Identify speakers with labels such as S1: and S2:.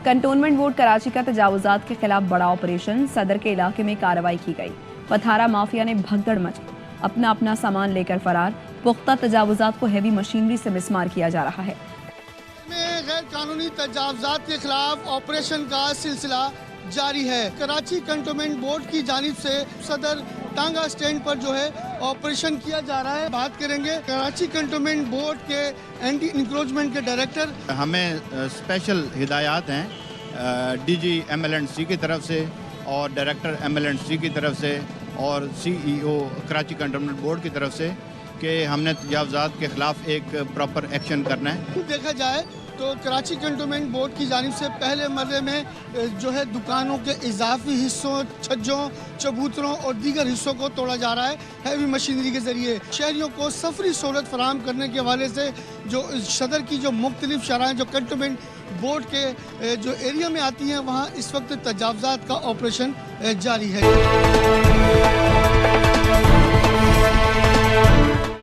S1: Cantonment board Karachi का तजावुजात के खिलाफ बड़ा ऑपरेशन, सदर के इलाके में कार्रवाई की गई। पथारा माफिया ने भगदड़ मची, अपना अपना सामान लेकर फरार। पुख्ता तजावुजात को हेवी मशीनरी से मिसमार किया जा रहा है।
S2: गैर कानूनी तजावुजात के खिलाफ ऑपरेशन का सिलसिला जारी है। कराची कंटोनमेंट बोर्ड की जानिब से सदर टांगा स्टैंड पर जो है ऑपरेशन किया जा रहा है। बात करेंगे कराची कंटोनमेंट बोर्ड के एंटी इंक्रोचमेंट के डायरेक्टर।
S3: हमें स्पेशल हिदायत हैं डीजी ML&C की तरफ से और डायरेक्टर ML&C की तरफ से और CEO कराची कंटोनमेंट बोर्ड की तरफ से कि हमने तजावुजात के खिलाफ एक प्रॉपर एक्शन करना है।
S2: देखा जाए तो कराची कंटोनमेंट बोर्ड की जानिब से पहले मरले में जो है दुकानों के इजाफी हिस्सों, छज्जों, चबूतरों और दीगर हिस्सों को तोड़ा जा रहा है हैवी मशीनरी के ज़रिए। शहरियों को सफरी सहूलत फराहम करने के हवाले से जो सदर की जो मुख्तलिफ शराह जो कंटोनमेंट बोर्ड के जो एरिया में आती हैं वहाँ इस वक्त तजावुजात का ऑपरेशन जारी है।